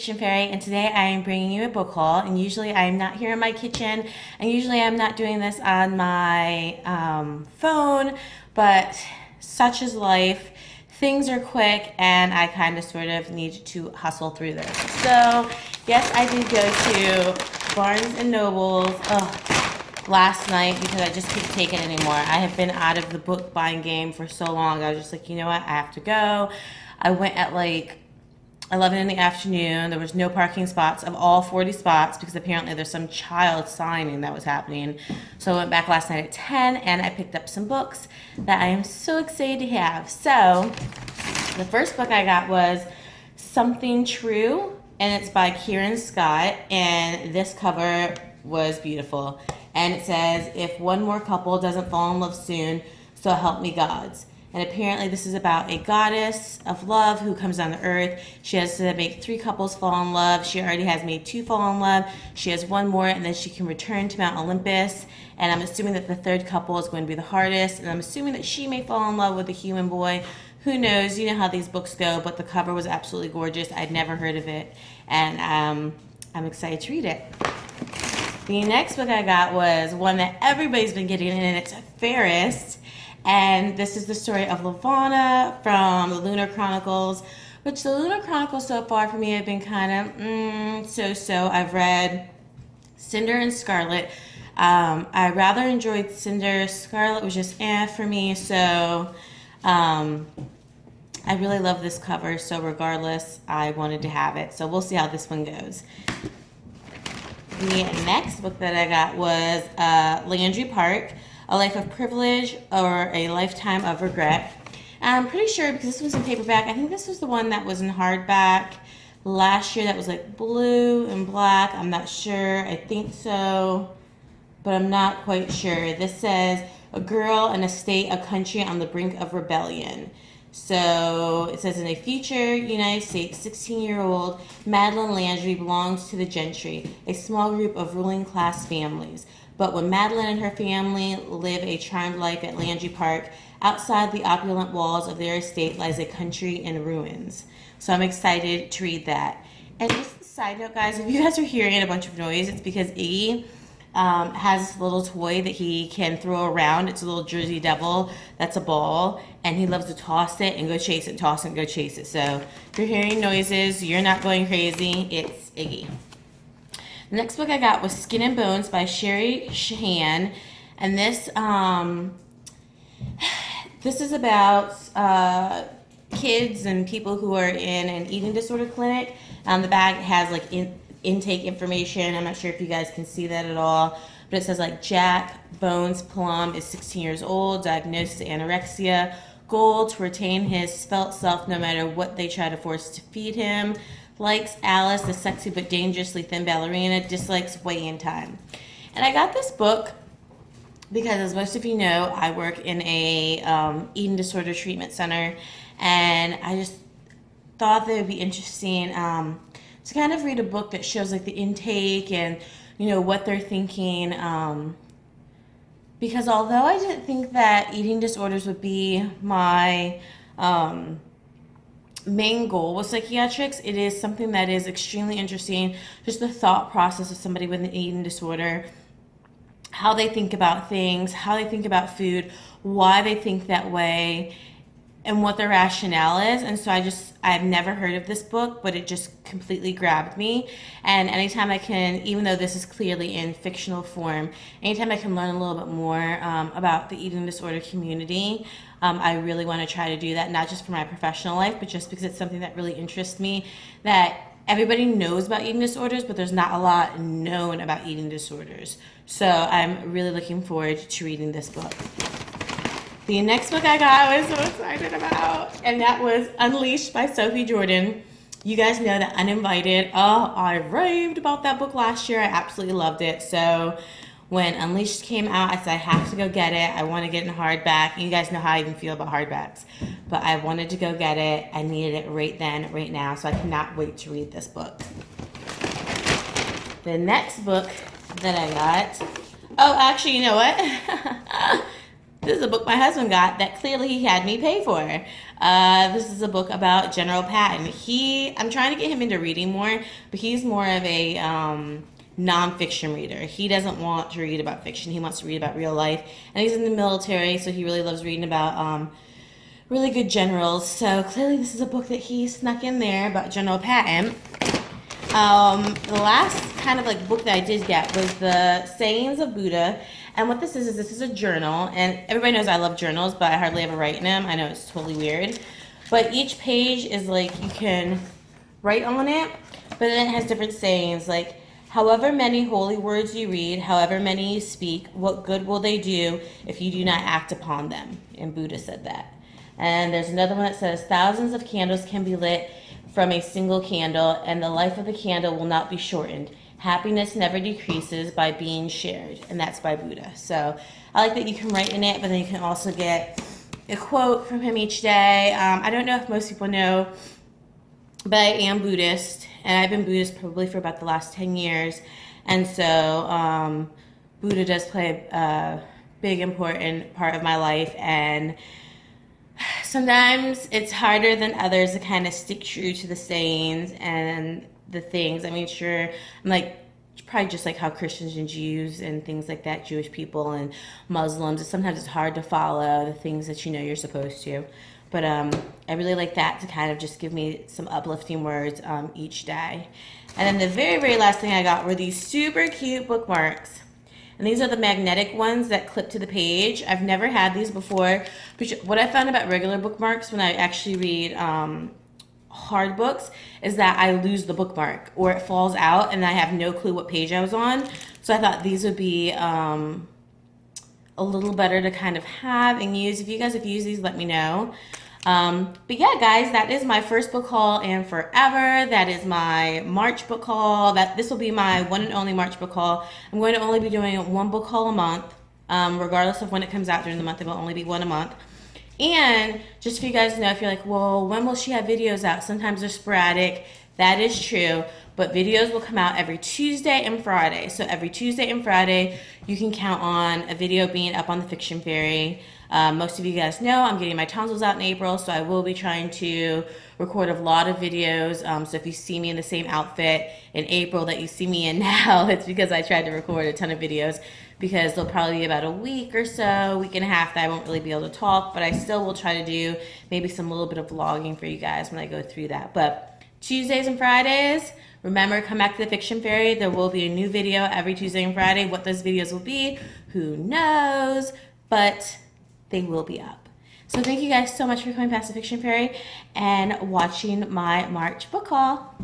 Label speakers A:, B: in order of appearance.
A: Fiction Fairy, and today I am bringing you a book haul. And usually I am not here in my kitchen, and usually I'm not doing this on my phone, but such is life. Things are quick, and I kind of sort of need to hustle through this. So, yes, I did go to Barnes and Nobles last night because I just couldn't take it anymore. I have been out of the book buying game for so long. I was just like, you know what, I have to go. I went at like 11 in the afternoon. There was no parking spots of all 40 spots because apparently there's some child signing that was happening. So I went back last night at 10 and I picked up some books that I am so excited to have. So the first book I got was Something True, and it's by Kieran Scott, and this cover was beautiful. And it says, if one more couple doesn't fall in love soon, so help me gods. And apparently this is about a goddess of love who comes down to earth. She has to make 3 couples fall in love. She already has made 2 fall in love. She has 1 more, and then she can return to Mount Olympus. And I'm assuming that the 3rd couple is going to be the hardest. And I'm assuming that she may fall in love with a human boy. Who knows? You know how these books go. But the cover was absolutely gorgeous. I'd never heard of it. And I'm excited to read it. The next book I got was one that everybody's been getting, and it's Fairest. And this is the story of Lavana from the Lunar Chronicles, which the Lunar Chronicles so far for me have been kind of so-so. I've read Cinder and Scarlet. I rather enjoyed Cinder. Scarlet was just for me. So I really love this cover. So regardless, I wanted to have it. So we'll see how this one goes. The next book that I got was Landry Park, A Life of Privilege or A Lifetime of Regret. And I'm pretty sure, because this was in paperback, I think this was the one that was in hardback last year that was like blue and black. I'm not sure. I think so, but I'm not quite sure. This says, a girl, an estate, a country on the brink of rebellion. So it says, in a future United States, 16-year-old Madeline Landry belongs to the gentry, a small group of ruling class families. But when Madeline and her family live a charmed life at Landry Park, outside the opulent walls of their estate lies a country in ruins. So I'm excited to read that. And just a side note, guys, if you guys are hearing a bunch of noise, it's because Iggy has this little toy that he can throw around. It's a little Jersey Devil that's a ball, and he loves to toss it and go chase it, toss it and go chase it. So if you're hearing noises, you're not going crazy, it's Iggy. The next book I got was Skin and Bones by Sherry Shahan, and this is about kids and people who are in an eating disorder clinic. The bag has like intake information. I'm not sure if you guys can see that at all, but it says like Jack Bones Plum is 16 years old, diagnosed with anorexia, goal to retain his svelte self no matter what they try to force to feed him. Likes Alice, the sexy but dangerously thin ballerina, dislikes weigh-in time. And I got this book because, as most of you know, I work in a eating disorder treatment center, and I just thought that it would be interesting to kind of read a book that shows like the intake and, you know, what they're thinking. Because although I didn't think that eating disorders would be my main goal with psychiatrics, it is something that is extremely interesting. Just the thought process of somebody with an eating disorder, how they think about things, how they think about food, why they think that way, and what their rationale is. And so I've never heard of this book, but it just completely grabbed me. And anytime I can, even though this is clearly in fictional form, anytime I can learn a little bit more about the eating disorder community, I really want to try to do that, not just for my professional life, but just because it's something that really interests me, that everybody knows about eating disorders, but there's not a lot known about eating disorders. So I'm really looking forward to reading this book. The next book I got I was so excited about, and that was Unleashed by Sophie Jordan. You guys know that Uninvited, I raved about that book last year. I absolutely loved it. So when Unleashed came out, I said I have to go get it. I want to get it in hardback. And you guys know how I even feel about hardbacks. But I wanted to go get it. I needed it right then, right now. So I cannot wait to read this book. The next book that I got, actually, you know what? This is a book my husband got that clearly he had me pay for. This is a book about General Patton. I'm trying to get him into reading more, but he's more of a nonfiction reader. He doesn't want to read about fiction. He wants to read about real life. And he's in the military, so he really loves reading about really good generals. So clearly this is a book that he snuck in there about General Patton. The last kind of like book that I did get was the Sayings of Buddha. And what this is a journal. And everybody knows I love journals, but I hardly ever write in them. I know it's totally weird. But each page is like you can write on it, but then it has different sayings like, however many holy words you read, however many you speak, what good will they do if you do not act upon them? And Buddha said that. And there's another one that says, thousands of candles can be lit from a single candle, and the life of the candle will not be shortened. Happiness never decreases by being shared. And that's by Buddha. So I like that you can write in it, but then you can also get a quote from him each day. I don't know if most people know, but I am Buddhist, and I've been Buddhist probably for about the last 10 years. And so Buddha does play a big, important part of my life. And sometimes it's harder than others to kind of stick true to the sayings and the things. I mean, sure, I'm like, probably just like how Christians and Jews and things like that, Jewish people and Muslims, sometimes it's hard to follow the things that you know you're supposed to. But I really like that to kind of just give me some uplifting words each day. And then the very, very last thing I got were these super cute bookmarks. And these are the magnetic ones that clip to the page. I've never had these before. What I found about regular bookmarks when I actually read hard books is that I lose the bookmark or it falls out and I have no clue what page I was on. So I thought these would be a little better to kind of have and use. If you guys have used these, let me know. But yeah, guys, that is my first book haul and forever. That is my March book haul. This will be my one and only March book haul. I'm going to only be doing one book haul a month. Regardless of when it comes out during the month, it will only be one a month. And just for you guys to know, if you're like, well, when will she have videos out? Sometimes they're sporadic. That is true. But videos will come out every Tuesday and Friday. So every Tuesday and Friday, you can count on a video being up on the Fiction Fairy. Most of you guys know I'm getting my tonsils out in April, so I will be trying to record a lot of videos. So if you see me in the same outfit in April that you see me in now, it's because I tried to record a ton of videos, because there'll probably be about a week or so, week and a half, that I won't really be able to talk, but I still will try to do maybe some little bit of vlogging for you guys when I go through that. But Tuesdays and Fridays, remember, come back to the Fiction Fairy. There will be a new video every Tuesday and Friday. What those videos will be, who knows, but they will be up. So thank you guys so much for coming past the Fiction Fairy and watching my March book haul.